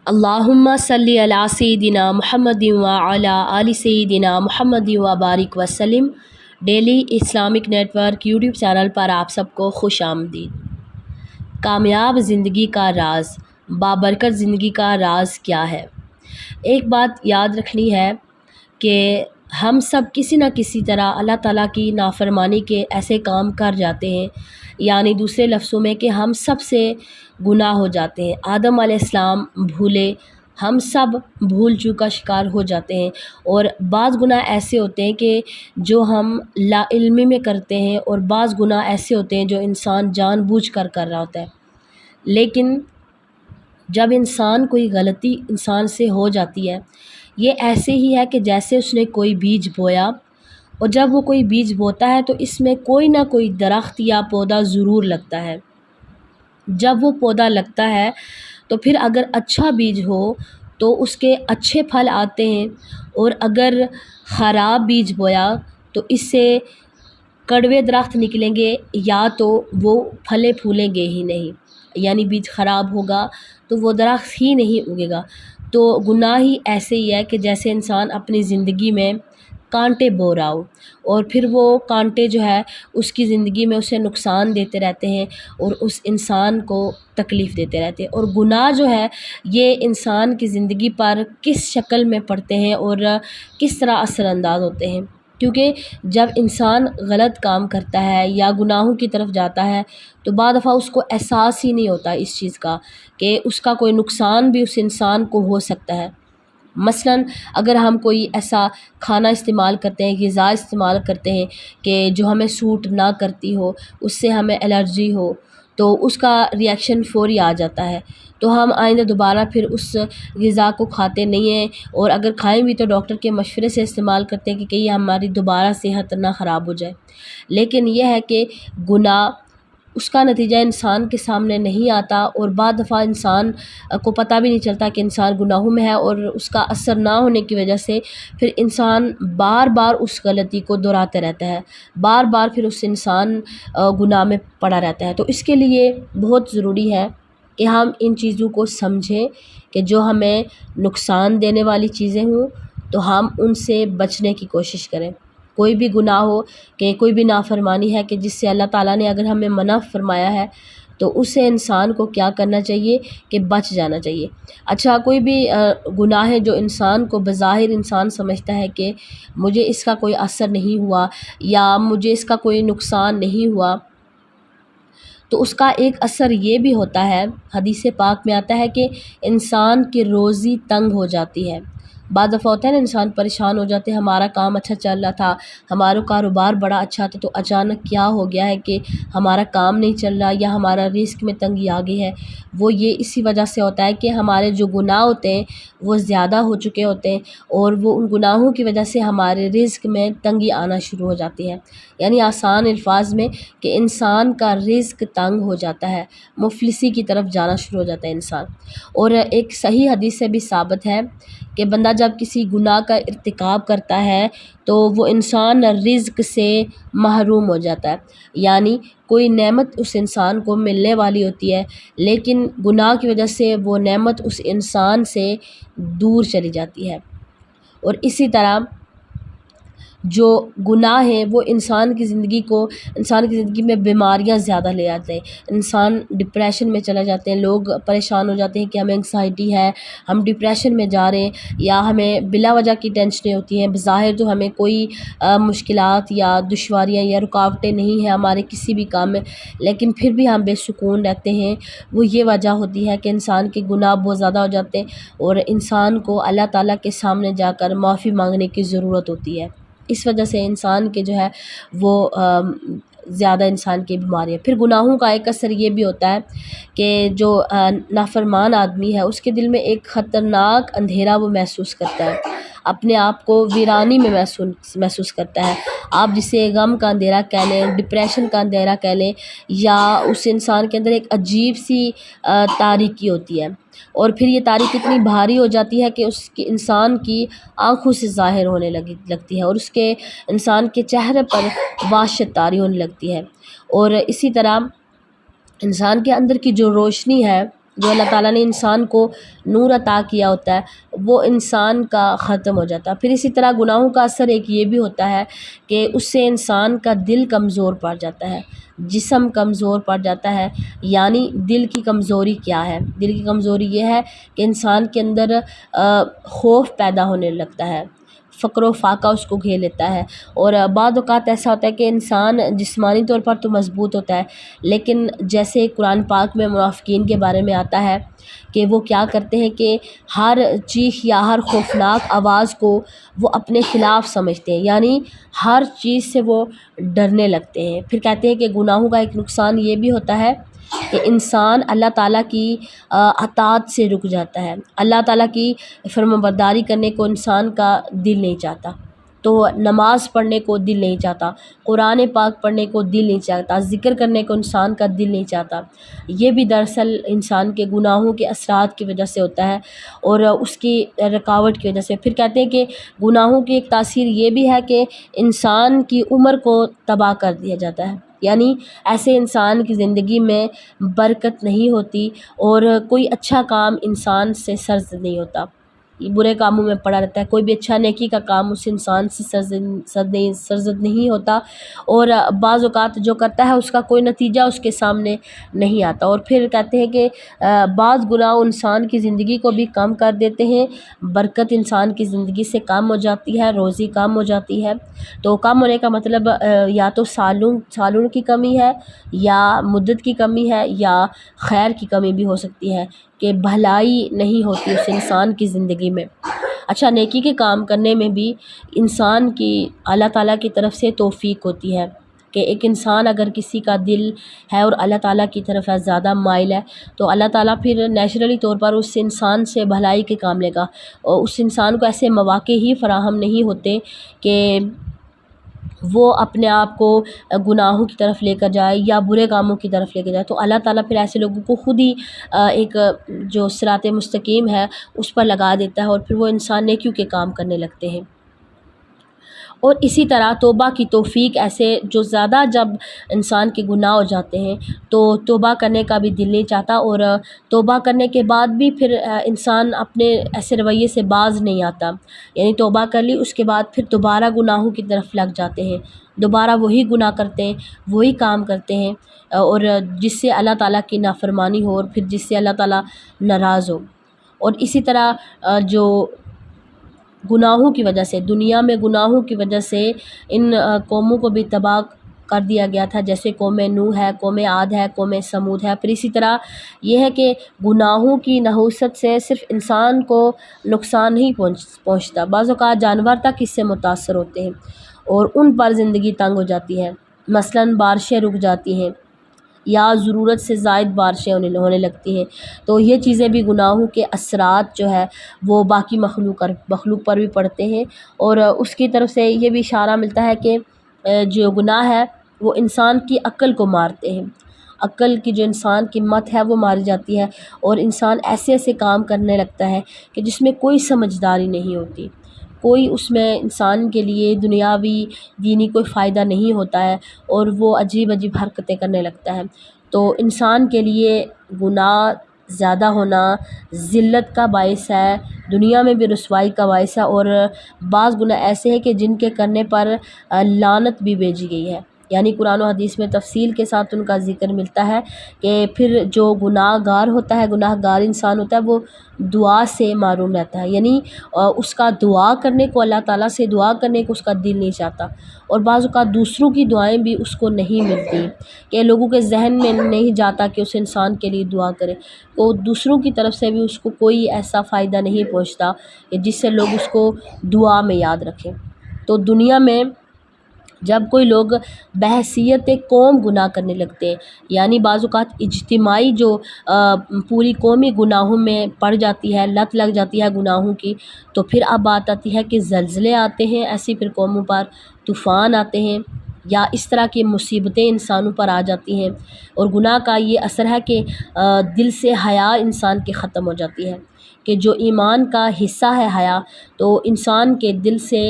اللہم صلی علی سیدنا محمد وعلی آل سیدنا محمد وبارک وسلم۔ Daily Islamic network YouTube channel پر آپ سب کو خوش آمدید۔ کامیاب زندگی کا راز، بابرکت زندگی کا راز کیا ہے؟ ایک بات یاد رکھنی ہے کہ ہم سب کسی نہ کسی طرح اللہ تعالیٰ کی نافرمانی کے ایسے کام کر جاتے ہیں، یعنی دوسرے لفظوں میں کہ ہم سب سے گناہ ہو جاتے ہیں۔ آدم علیہ السلام بھولے، ہم سب بھول چوک کا شکار ہو جاتے ہیں، اور بعض گناہ ایسے ہوتے ہیں کہ جو ہم لا علمی میں کرتے ہیں، اور بعض گناہ ایسے ہوتے ہیں جو انسان جان بوجھ کر رہا ہوتا ہے۔ لیکن جب انسان کوئی غلطی انسان سے ہو جاتی ہے، یہ ایسے ہی ہے کہ جیسے اس نے کوئی بیج بویا، اور جب وہ کوئی بیج بوتا ہے تو اس میں کوئی نہ کوئی درخت یا پودا ضرور لگتا ہے۔ جب وہ پودا لگتا ہے تو پھر اگر اچھا بیج ہو تو اس کے اچھے پھل آتے ہیں، اور اگر خراب بیج بویا تو اس سے کڑوے درخت نکلیں گے، یا تو وہ پھلے پھولیں گے ہی نہیں، یعنی بیج خراب ہوگا تو وہ درخت ہی نہیں اگے گا۔ تو گناہ ہی ایسے ہی ہے کہ جیسے انسان اپنی زندگی میں کانٹے بو رہا ہو، اور پھر وہ کانٹے جو ہے اس کی زندگی میں اسے نقصان دیتے رہتے ہیں اور اس انسان کو تکلیف دیتے رہتے ہیں۔ اور گناہ جو ہے یہ انسان کی زندگی پر کس شکل میں پڑتے ہیں اور کس طرح اثر انداز ہوتے ہیں، کیونکہ جب انسان غلط کام کرتا ہے یا گناہوں کی طرف جاتا ہے تو بعض دفعہ اس کو احساس ہی نہیں ہوتا اس چیز کا کہ اس کا کوئی نقصان بھی اس انسان کو ہو سکتا ہے۔ مثلاً اگر ہم کوئی ایسا کھانا استعمال کرتے ہیں، غذا استعمال کرتے ہیں کہ جو ہمیں سوٹ نہ کرتی ہو، اس سے ہمیں الرجی ہو، تو اس کا ری ایکشن فوری آ جاتا ہے، تو ہم آئندہ دوبارہ پھر اس غذا کو کھاتے نہیں ہیں، اور اگر کھائیں بھی تو ڈاکٹر کے مشورے سے استعمال کرتے ہیں کہ کہیں ہماری دوبارہ صحت نہ خراب ہو جائے۔ لیکن یہ ہے کہ گناہ اس کا نتیجہ انسان کے سامنے نہیں آتا، اور بعض دفعہ انسان کو پتہ بھی نہیں چلتا کہ انسان گناہوں میں ہے، اور اس کا اثر نہ ہونے کی وجہ سے پھر انسان بار بار اس غلطی کو دہراتا رہتا ہے، بار بار پھر اس انسان گناہ میں پڑا رہتا ہے۔ تو اس کے لیے بہت ضروری ہے کہ ہم ان چیزوں کو سمجھیں کہ جو ہمیں نقصان دینے والی چیزیں ہوں تو ہم ان سے بچنے کی کوشش کریں۔ کوئی بھی گناہ ہو کہ کوئی بھی نافرمانی ہے کہ جس سے اللہ تعالیٰ نے اگر ہمیں منع فرمایا ہے تو اسے انسان کو کیا کرنا چاہیے کہ بچ جانا چاہیے۔ اچھا، کوئی بھی گناہ ہے جو انسان کو بظاہر انسان سمجھتا ہے کہ مجھے اس کا کوئی اثر نہیں ہوا یا مجھے اس کا کوئی نقصان نہیں ہوا، تو اس کا ایک اثر یہ بھی ہوتا ہے، حدیث پاک میں آتا ہے کہ انسان کی روزی تنگ ہو جاتی ہے۔ بعض دفعہ ہوتا ہے نا، انسان پریشان ہو جاتے ہیں، ہمارا کام اچھا چل رہا تھا، ہمارا کاروبار بڑا اچھا تھا، تو اچانک کیا ہو گیا ہے کہ ہمارا کام نہیں چل رہا یا ہمارا رزق میں تنگی آ گئی ہے۔ وہ یہ اسی وجہ سے ہوتا ہے کہ ہمارے جو گناہ ہوتے ہیں وہ زیادہ ہو چکے ہوتے ہیں، اور وہ ان گناہوں کی وجہ سے ہمارے رزق میں تنگی آنا شروع ہو جاتی ہے۔ یعنی آسان الفاظ میں کہ انسان کا رزق تنگ ہو جاتا ہے، مفلسی کی طرف جانا شروع ہو جاتا ہے انسان۔ اور ایک صحیح حدیث سے بھی ثابت ہے کہ بندہ جب کسی گناہ کا ارتکاب کرتا ہے تو وہ انسان رزق سے محروم ہو جاتا ہے، یعنی کوئی نعمت اس انسان کو ملنے والی ہوتی ہے لیکن گناہ کی وجہ سے وہ نعمت اس انسان سے دور چلی جاتی ہے۔ اور اسی طرح جو گناہ ہیں وہ انسان کی زندگی میں بیماریاں زیادہ لے آتے ہیں، انسان ڈپریشن میں چلے جاتے ہیں، لوگ پریشان ہو جاتے ہیں کہ ہمیں انگزائٹی ہے، ہم ڈپریشن میں جا رہے ہیں، یا ہمیں بلا وجہ کی ٹینشنیں ہوتی ہیں۔ بظاہر تو ہمیں کوئی مشکلات یا دشواریاں یا رکاوٹیں نہیں ہیں ہمارے کسی بھی کام میں، لیکن پھر بھی ہم بے سکون رہتے ہیں۔ وہ یہ وجہ ہوتی ہے کہ انسان کے گناہ بہت زیادہ ہو جاتے ہیں، اور انسان کو اللہ تعالیٰ کے سامنے جا کر معافی مانگنے کی ضرورت ہوتی ہے۔ اس وجہ سے انسان کے جو ہے وہ زیادہ انسان کی بیماری ہے۔ پھر گناہوں کا ایک اثر یہ بھی ہوتا ہے کہ جو نافرمان آدمی ہے اس کے دل میں ایک خطرناک اندھیرا وہ محسوس کرتا ہے، اپنے آپ کو ویرانی میں محسوس کرتا ہے۔ آپ جسے غم کا اندھیرا کہہ لیں، ڈپریشن کا اندھیرا کہہ لیں، یا اس انسان کے اندر ایک عجیب سی تاریکی ہوتی ہے، اور پھر یہ تاریکی اتنی بھاری ہو جاتی ہے کہ اس کی انسان کی آنکھوں سے ظاہر ہونے لگتی ہے، اور اس کے انسان کے چہرے پر وحشت طاری ہونے لگتی ہے۔ اور اسی طرح انسان کے اندر کی جو روشنی ہے جو اللہ تعالیٰ نے انسان کو نور عطا کیا ہوتا ہے وہ انسان کا ختم ہو جاتا ہے۔ پھر اسی طرح گناہوں کا اثر ایک یہ بھی ہوتا ہے کہ اس سے انسان کا دل کمزور پڑ جاتا ہے، جسم کمزور پڑ جاتا ہے۔ یعنی دل کی کمزوری کیا ہے؟ دل کی کمزوری یہ ہے کہ انسان کے اندر خوف پیدا ہونے لگتا ہے، فقر و فاقہ اس کو گھیر لیتا ہے، اور بعض اوقات ایسا ہوتا ہے کہ انسان جسمانی طور پر تو مضبوط ہوتا ہے، لیکن جیسے قرآن پاک میں منافقین کے بارے میں آتا ہے کہ وہ کیا کرتے ہیں کہ ہر چیخ یا ہر خوفناک آواز کو وہ اپنے خلاف سمجھتے ہیں، یعنی ہر چیز سے وہ ڈرنے لگتے ہیں۔ پھر کہتے ہیں کہ گناہوں کا ایک نقصان یہ بھی ہوتا ہے کہ انسان اللہ تعالیٰ کی اطاعت سے رک جاتا ہے، اللہ تعالیٰ کی فرمانبرداری کرنے کو انسان کا دل نہیں چاہتا، تو نماز پڑھنے کو دل نہیں چاہتا، قرآن پاک پڑھنے کو دل نہیں چاہتا، ذکر کرنے کو انسان کا دل نہیں چاہتا۔ یہ بھی دراصل انسان کے گناہوں کے اثرات کی وجہ سے ہوتا ہے اور اس کی رکاوٹ کی وجہ سے۔ پھر کہتے ہیں کہ گناہوں کی ایک تاثیر یہ بھی ہے کہ انسان کی عمر کو تباہ کر دیا جاتا ہے، یعنی ایسے انسان کی زندگی میں برکت نہیں ہوتی اور کوئی اچھا کام انسان سے سرزد نہیں ہوتا، برے کاموں میں پڑا رہتا ہے، کوئی بھی اچھا نیکی کا کام اس انسان سے سرزد نہیں ہوتا، اور بعض اوقات جو کرتا ہے اس کا کوئی نتیجہ اس کے سامنے نہیں آتا۔ اور پھر کہتے ہیں کہ بعض گناہ انسان کی زندگی کو بھی کم کر دیتے ہیں، برکت انسان کی زندگی سے کم ہو جاتی ہے، روزی کم ہو جاتی ہے۔ تو کم ہونے کا مطلب یا تو سالوں کی کمی ہے، یا مدت کی کمی ہے، یا خیر کی کمی بھی ہو سکتی ہے کہ بھلائی نہیں ہوتی اس انسان کی زندگی میں۔ اچھا، نیکی کے کام کرنے میں بھی انسان کی اللہ تعالیٰ کی طرف سے توفیق ہوتی ہے کہ ایک انسان اگر کسی کا دل ہے اور اللہ تعالیٰ کی طرف زیادہ مائل ہے تو اللہ تعالیٰ پھر نیچرلی طور پر اس انسان سے بھلائی کے کام لے گا، اور اس انسان کو ایسے مواقع ہی فراہم نہیں ہوتے کہ وہ اپنے آپ کو گناہوں کی طرف لے کر جائے یا برے کاموں کی طرف لے کر جائے، تو اللہ تعالیٰ پھر ایسے لوگوں کو خود ہی ایک جو صراط مستقیم ہے اس پر لگا دیتا ہے، اور پھر وہ انسان نیکیوں کے کام کرنے لگتے ہیں۔ اور اسی طرح توبہ کی توفیق ایسے جو زیادہ جب انسان کے گناہ ہو جاتے ہیں تو توبہ کرنے کا بھی دل نہیں چاہتا، اور توبہ کرنے کے بعد بھی پھر انسان اپنے ایسے رویے سے باز نہیں آتا، یعنی توبہ کر لی اس کے بعد پھر دوبارہ گناہوں کی طرف لگ جاتے ہیں، دوبارہ وہی گناہ کرتے ہیں، وہی کام کرتے ہیں، اور جس سے اللہ تعالیٰ کی نافرمانی ہو اور پھر جس سے اللہ تعالیٰ ناراض ہو۔ اور اسی طرح جو گناہوں کی وجہ سے دنیا میں گناہوں کی وجہ سے ان قوموں کو بھی تباہ کر دیا گیا تھا، جیسے قوم نوح ہے، قوم عاد ہے، قوم سمود ہے۔ پھر اسی طرح یہ ہے کہ گناہوں کی نحوست سے صرف انسان کو نقصان نہیں پہنچتا، بعض اوقات جانور تک اس سے متاثر ہوتے ہیں اور ان پر زندگی تنگ ہو جاتی ہے، مثلاً بارشیں رک جاتی ہیں یا ضرورت سے زائد بارشیں ہونے لگتی ہیں، تو یہ چیزیں بھی گناہوں کے اثرات جو ہے وہ باقی مخلوق پر بھی پڑتے ہیں، اور اس کی طرف سے یہ بھی اشارہ ملتا ہے کہ جو گناہ ہے وہ انسان کی عقل کو مارتے ہیں، عقل کی جو انسان کی مت ہے وہ ماری جاتی ہے، اور انسان ایسے ایسے کام کرنے لگتا ہے کہ جس میں کوئی سمجھداری نہیں ہوتی، کوئی اس میں انسان کے لیے دنیاوی دینی کوئی فائدہ نہیں ہوتا ہے، اور وہ عجیب عجیب حرکتیں کرنے لگتا ہے۔ تو انسان کے لیے گناہ زیادہ ہونا ذلت کا باعث ہے، دنیا میں بھی رسوائی کا باعث ہے، اور بعض گناہ ایسے ہیں کہ جن کے کرنے پر لعنت بھی بھیجی گئی ہے، یعنی قرآن و حدیث میں تفصیل کے ساتھ ان کا ذکر ملتا ہے کہ پھر جو گناہ گار ہوتا ہے، گناہ گار انسان ہوتا ہے، وہ دعا سے محروم رہتا ہے، یعنی اس کا دعا کرنے کو، اللہ تعالیٰ سے دعا کرنے کو اس کا دل نہیں چاہتا، اور بعض اوقات دوسروں کی دعائیں بھی اس کو نہیں ملتی کہ لوگوں کے ذہن میں نہیں جاتا کہ اس انسان کے لیے دعا کرے، تو دوسروں کی طرف سے بھی اس کو کوئی ایسا فائدہ نہیں پہنچتا کہ جس سے لوگ اس کو دعا میں یاد رکھیں۔ تو دنیا میں جب کوئی لوگ بحیثیت قوم گناہ کرنے لگتے ہیں، یعنی بعض اوقات اجتماعی جو پوری قومی گناہوں میں پڑ جاتی ہے، لت لگ جاتی ہے گناہوں کی، تو پھر اب بات آتی ہے کہ زلزلے آتے ہیں، ایسی پھر قوموں پر طوفان آتے ہیں، یا اس طرح کی مصیبتیں انسانوں پر آ جاتی ہیں، اور گناہ کا یہ اثر ہے کہ دل سے حیا انسان کے ختم ہو جاتی ہے، کہ جو ایمان کا حصہ ہے حیا، تو انسان کے دل سے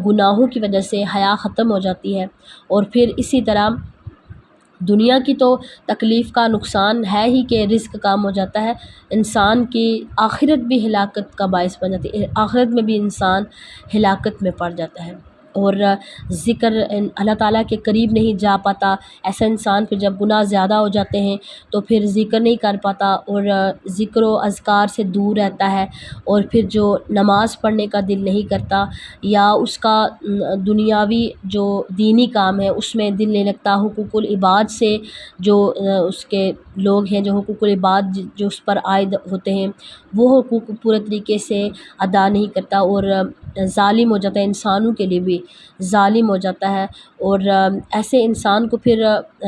گناہوں کی وجہ سے حیا ختم ہو جاتی ہے، اور پھر اسی طرح دنیا کی تو تکلیف کا نقصان ہے ہی کہ رزق کام ہو جاتا ہے، انسان کی آخرت بھی ہلاکت کا باعث بن جاتی ہے، آخرت میں بھی انسان ہلاکت میں پڑ جاتا ہے، اور ذکر اللہ تعالیٰ کے قریب نہیں جا پاتا۔ ایسا انسان پھر جب گناہ زیادہ ہو جاتے ہیں تو پھر ذکر نہیں کر پاتا اور ذکر و اذکار سے دور رہتا ہے، اور پھر جو نماز پڑھنے کا دل نہیں کرتا یا اس کا دنیاوی جو دینی کام ہے اس میں دل نہیں لگتا، حقوق العباد سے جو اس کے لوگ ہیں، جو حقوق العباد جو اس پر عائد ہوتے ہیں وہ حقوق پورے طریقے سے ادا نہیں کرتا، اور ظالم ہو جاتا ہے، انسانوں کے لیے بھی ظالم ہو جاتا ہے، اور ایسے انسان کو پھر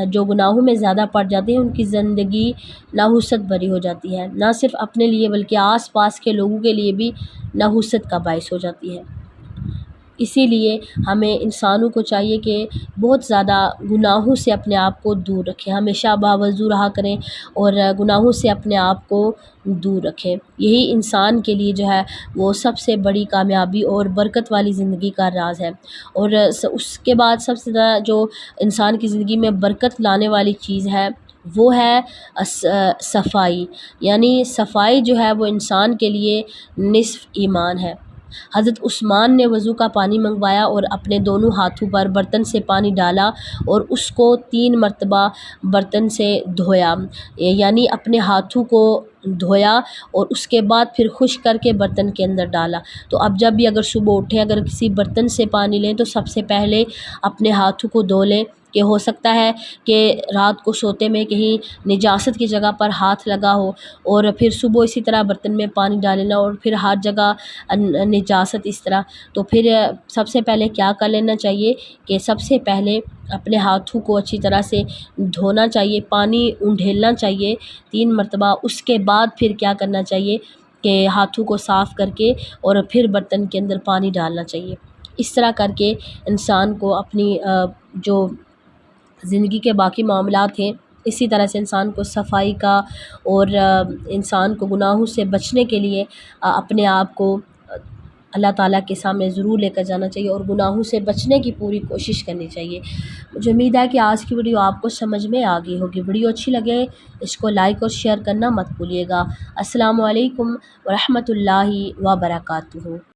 جو گناہوں میں زیادہ پڑ جاتے ہیں ان کی زندگی نحوست بھری ہو جاتی ہے، نہ صرف اپنے لیے بلکہ آس پاس کے لوگوں کے لیے بھی نحوست کا باعث ہو جاتی ہے۔ اسی لیے ہمیں انسانوں کو چاہیے کہ بہت زیادہ گناہوں سے اپنے آپ کو دور رکھیں، ہمیشہ باوضو رہا کریں اور گناہوں سے اپنے آپ کو دور رکھیں۔ یہی انسان کے لیے جو ہے وہ سب سے بڑی کامیابی اور برکت والی زندگی کا راز ہے، اور اس کے بعد سب سے زیادہ جو انسان کی زندگی میں برکت لانے والی چیز ہے وہ ہے صفائی، یعنی صفائی جو ہے وہ انسان کے لیے نصف ایمان ہے۔ حضرت عثمان نے وضو کا پانی منگوایا اور اپنے دونوں ہاتھوں پر برتن سے پانی ڈالا اور اس کو 3 مرتبہ برتن سے دھویا، یعنی اپنے ہاتھوں کو دھویا اور اس کے بعد پھر خشک کر کے برتن کے اندر ڈالا۔ تو اب جب بھی اگر صبح اٹھیں، اگر کسی برتن سے پانی لیں تو سب سے پہلے اپنے ہاتھوں کو دھو لیں، کہ ہو سکتا ہے کہ رات کو سوتے میں کہیں نجاست کی جگہ پر ہاتھ لگا ہو، اور پھر صبح اسی طرح برتن میں پانی ڈال لینا اور پھر ہر جگہ نجاست اس طرح، تو پھر سب سے پہلے کیا کر لینا چاہیے کہ سب سے پہلے اپنے ہاتھوں کو اچھی طرح سے دھونا چاہیے، پانی انڈھیلنا چاہیے 3 مرتبہ، اس کے بعد پھر کیا کرنا چاہیے کہ ہاتھوں کو صاف کر کے اور پھر برتن کے اندر پانی ڈالنا چاہیے۔ اس طرح کر کے انسان کو اپنی جو زندگی کے باقی معاملات ہیں اسی طرح سے انسان کو صفائی کا اور انسان کو گناہوں سے بچنے کے لیے اپنے آپ کو اللہ تعالیٰ کے سامنے ضرور لے کر جانا چاہیے اور گناہوں سے بچنے کی پوری کوشش کرنی چاہیے۔ مجھے امید ہے کہ آج کی ویڈیو آپ کو سمجھ میں آ گئی ہوگی۔ ویڈیو اچھی لگے اس کو لائک اور شیئر کرنا مت بھولیے گا۔ السلام علیکم ورحمۃ اللہ وبرکاتہ۔